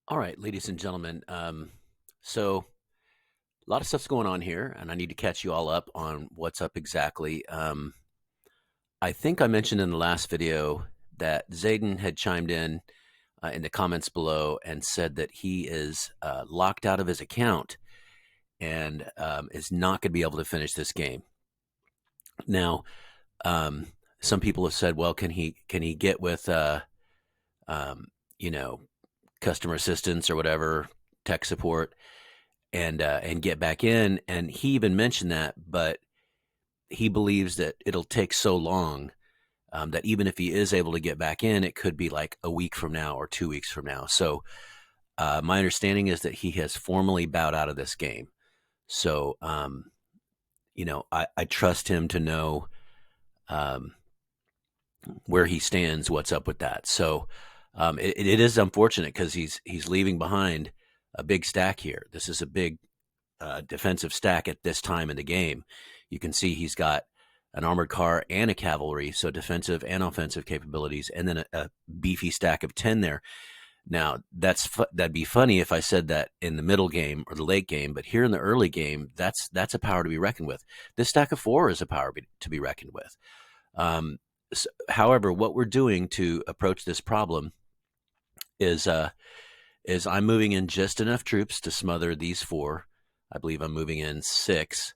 All right, ladies and gentlemen. So a lot of stuff's going on here, and I need to catch you all up on what's up exactly. I think I mentioned in the last video that Zayden had chimed in the comments below and said that he is locked out of his account and is not going to be able to finish this game. Now, um, some people have said, "Well, can he get with um, you know customer assistance or whatever, tech support?" And get back in. And he even mentioned that, but he believes that it'll take so long that even if he is able to get back in, it could be like a week from now or 2 weeks from now. So my understanding is that he has formally bowed out of this game. So I trust him to know um, where he stands, what's up with that. So it is unfortunate because he's leaving behind a big stack here. This is a big defensive stack at this time in the game. You can see he's got an armored car and a cavalry, so defensive and offensive capabilities, and then a beefy stack of 10 there. Now, that'd be funny if I said that in the middle game or the late game, but here in the early game, that's a power to be reckoned with. This stack of 4 is a power to be reckoned with. However, what we're doing to approach this problem is I'm moving in just enough troops to smother these 4. I believe I'm moving in 6.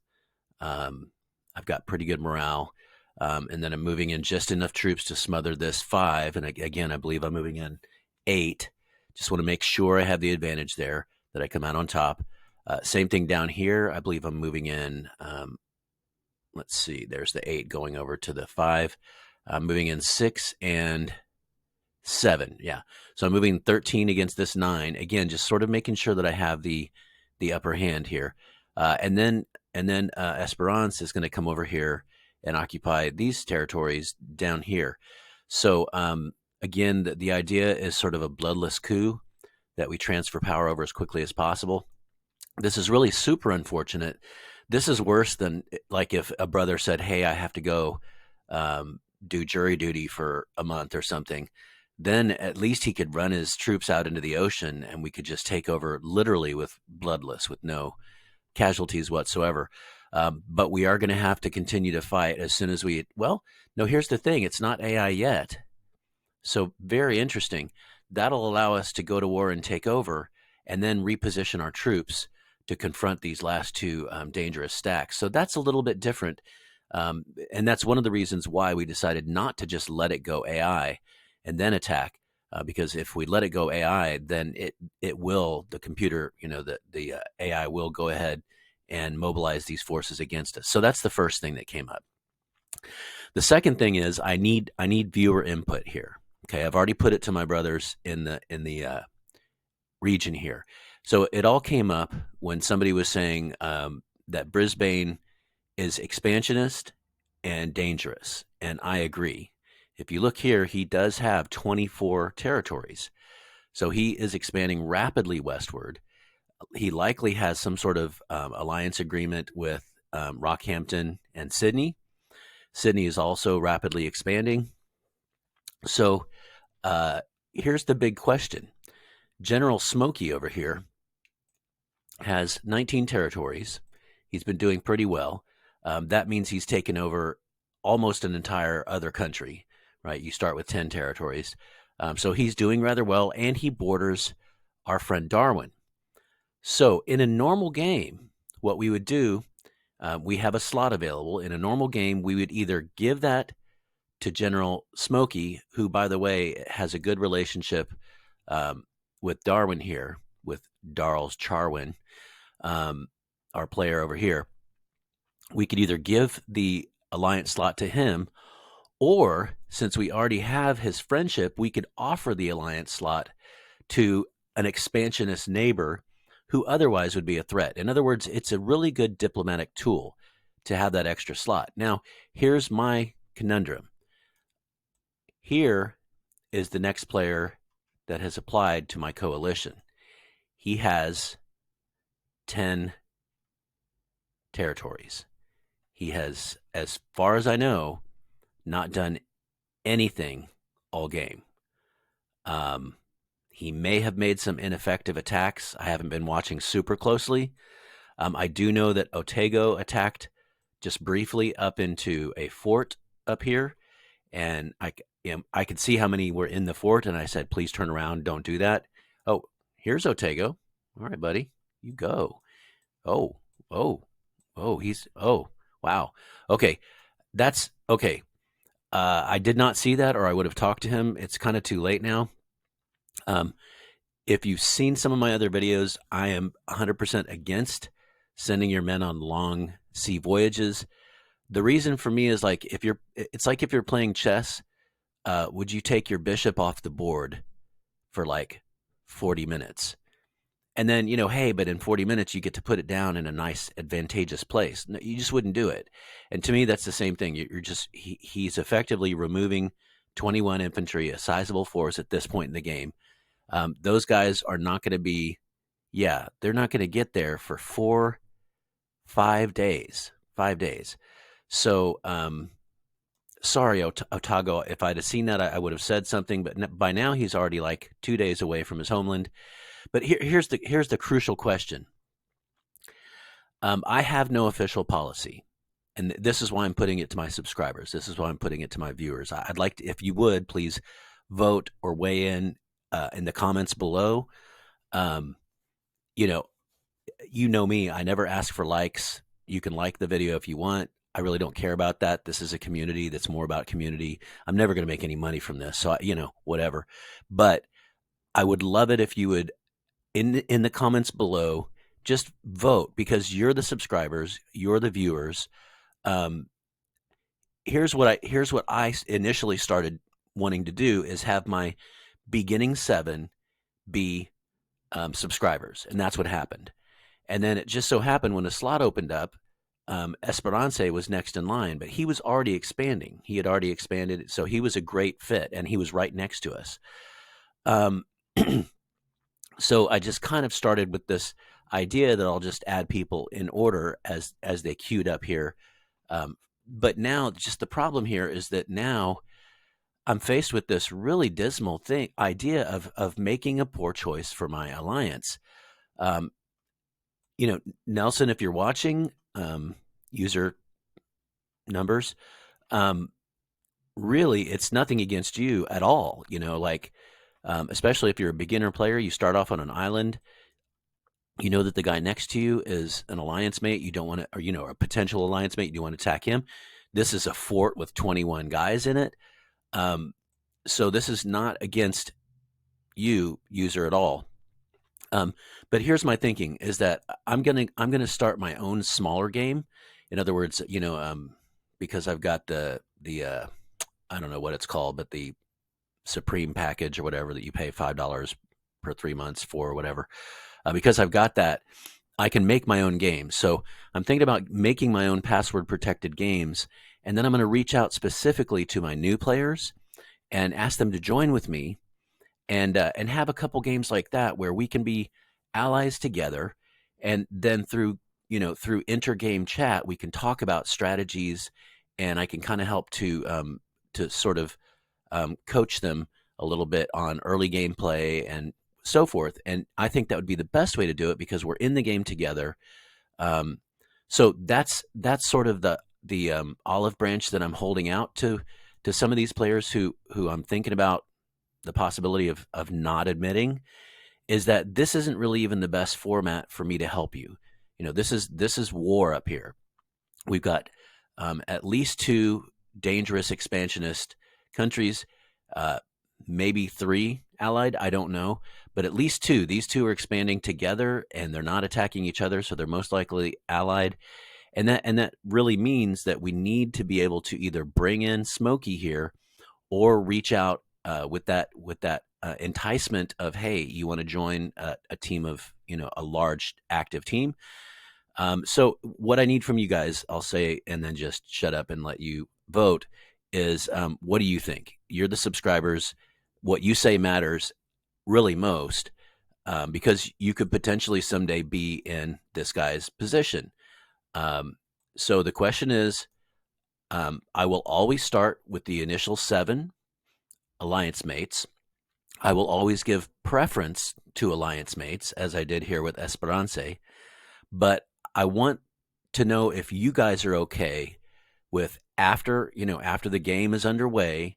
Um, I've got pretty good morale. And then I'm moving in just enough troops to smother this 5. And again, I believe I'm moving in 8. Just want to make sure I have the advantage there, that I come out on top. Same thing down here. I believe I'm moving in, let's see, there's the 8 going over to the 5. I'm moving in 6 and 7. Yeah. So I'm moving 13 against this 9. Again, just sort of making sure that I have the upper hand here. And then Esperance is going to come over here and occupy these territories down here. So again, the idea is sort of a bloodless coup, that we transfer power over as quickly as possible. This is really super unfortunate. This is worse than like if a brother said, "Hey, I have to go do jury duty for a month or something." Then at least he could run his troops out into the ocean and we could just take over literally with bloodless, with no casualties whatsoever. But we are going to have to continue to fight as soon as well, no, here's the thing. It's not AI yet. So very interesting. That'll allow us to go to war and take over and then reposition our troops to confront these last 2 dangerous stacks. So that's a little bit different. And that's one of the reasons why we decided not to just let it go AI and then attack. Because if we let it go AI, then the computer, the AI will go ahead and mobilize these forces against us. So that's the first thing that came up. The second thing is I need viewer input here. Okay, I've already put it to my brothers in the region here. So it all came up when somebody was saying that Brisbane is expansionist and dangerous, and I agree. If you look here, he does have 24 territories. So he is expanding rapidly westward. He likely has some sort of alliance agreement with Rockhampton and Sydney. Sydney is also rapidly expanding. So here's the big question. General Smokey over here has 19 territories. He's been doing pretty well. That means he's taken over almost an entire other country, right? You start with 10 territories. So he's doing rather well, and he borders our friend Darwin. So in a normal game, what we would do, we have a slot available. In a normal game, we would either give that to General Smokey, who, by the way, has a good relationship with Darwin here, with Darls Charwin, our player over here. We could either give the alliance slot to him, or since we already have his friendship, we could offer the alliance slot to an expansionist neighbor who otherwise would be a threat. In other words, it's a really good diplomatic tool to have that extra slot. Now, here's my conundrum. Here is the next player that has applied to my coalition. He has 10 territories. He has, as far as I know, not done anything all game. He may have made some ineffective attacks. I haven't been watching super closely. I do know that Otego attacked just briefly up into a fort up here, and I could see how many were in the fort, and I said, please turn around, don't do that. Oh, here's Otego. All right, buddy, you go. Oh, oh, oh, wow. Okay, that's okay. I did not see that, or I would have talked to him. It's kind of too late now. Um, if you've seen some of my other videos, I am 100% against sending your men on long sea voyages. The reason for me is like it's like if you're playing chess, would you take your bishop off the board for like 40 minutes? And then, hey, but in 40 minutes, you get to put it down in a nice, advantageous place. No, you just wouldn't do it. And to me, that's the same thing. He's effectively removing 21 infantry, a sizable force at this point in the game. Those guys are not going to be, they're not going to get there for 5 days. 5 days. So, sorry, Otago. If I'd have seen that, I would have said something. But by now, he's already like 2 days away from his homeland. But here's the crucial question. I have no official policy, and this is why I'm putting it to my subscribers. This is why I'm putting it to my viewers. I'd like to, if you would, please vote or weigh in the comments below. You know me. I never ask for likes. You can like the video if you want. I really don't care about that. This is a community that's more about community. I'm never going to make any money from this, so whatever. But I would love it if you would, in the comments below, just vote, because you're the subscribers, you're the viewers. Here's what I initially started wanting to do is have my beginning 7 be subscribers, and that's what happened. And then it just so happened when a slot opened up, Esperance was next in line, but he was already expanding. He had already expanded, so he was a great fit, and he was right next to us. So I just kind of started with this idea that I'll just add people in order as they queued up here. But now, just the problem here is that now I'm faced with this really dismal idea of making a poor choice for my alliance. Nelson, if you're watching, user numbers, really, it's nothing against you at all. Especially if you're a beginner player, you start off on an island, you know that the guy next to you is an alliance mate. You don't want to, or a potential alliance mate. You want to attack him. This is a fort with 21 guys in it. So this is not against you, user, at all. But here's my thinking: is that I'm gonna start my own smaller game. In other words, because I've got the I don't know what it's called, but the Supreme package or whatever that you pay $5 per 3 months for, or whatever. Because I've got that, I can make my own games. So I'm thinking about making my own password protected games, and then I'm going to reach out specifically to my new players and ask them to join with me, and have a couple games like that where we can be allies together, and then through intergame chat we can talk about strategies, and I can kind of help to sort of coach them a little bit on early gameplay and so forth. And I think that would be the best way to do it, because we're in the game together. So that's sort of the olive branch that I'm holding out to some of these players who I'm thinking about the possibility of not admitting, is that this isn't really even the best format for me to help you. This is war up here. We've got at least 2 dangerous expansionist countries, maybe 3 allied, I don't know, but at least 2. These 2 are expanding together, and they're not attacking each other, so they're most likely allied. And that really means that we need to be able to either bring in Smokey here, or reach out with that enticement of, hey, you want to join a team of, a large active team. So what I need from you guys, I'll say, and then just shut up and let you vote, is what do you think? You're the subscribers. What you say matters really most, because you could potentially someday be in this guy's position. So the question is, I will always start with the initial 7 alliance mates. I will always give preference to alliance mates, as I did here with Esperance, but I want to know if you guys are okay with after the game is underway,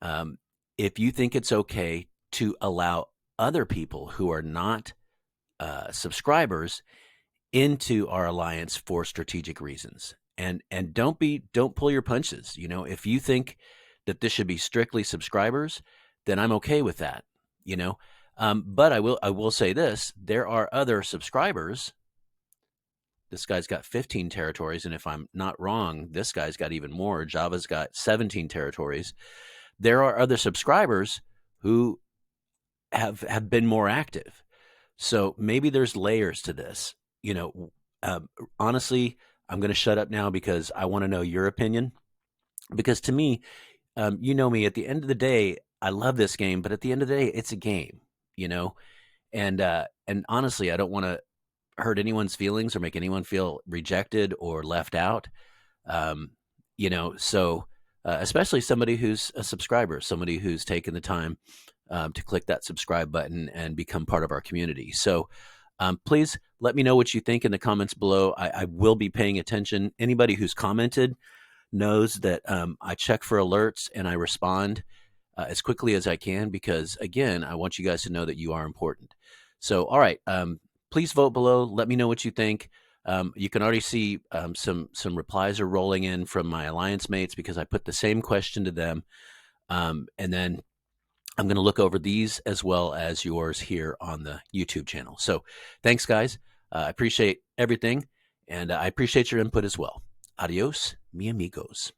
um, if you think it's okay to allow other people who are not subscribers into our alliance for strategic reasons. And don't pull your punches. If you think that this should be strictly subscribers, then I'm okay with that. But I will say this: there are other subscribers. This guy's got 15 territories, and if I'm not wrong, this guy's got even more. Java's got 17 territories. There are other subscribers who have been more active. So maybe there's layers to this. Honestly, I'm going to shut up now because I want to know your opinion. Because to me, you know me, at the end of the day, I love this game, but at the end of the day, it's a game, you know? And honestly, I don't want to hurt anyone's feelings or make anyone feel rejected or left out. Um, so especially somebody who's a subscriber, somebody who's taken the time to click that subscribe button and become part of our community. So please let me know what you think in the comments below. I will be paying attention. Anybody who's commented knows that I check for alerts and I respond as quickly as I can because, again, I want you guys to know that you are important. So, all right, please vote below. Let me know what you think. You can already see some replies are rolling in from my alliance mates because I put the same question to them. And then I'm going to look over these as well as yours here on the YouTube channel. So thanks, guys. I appreciate everything, and I appreciate your input as well. Adios, mi amigos.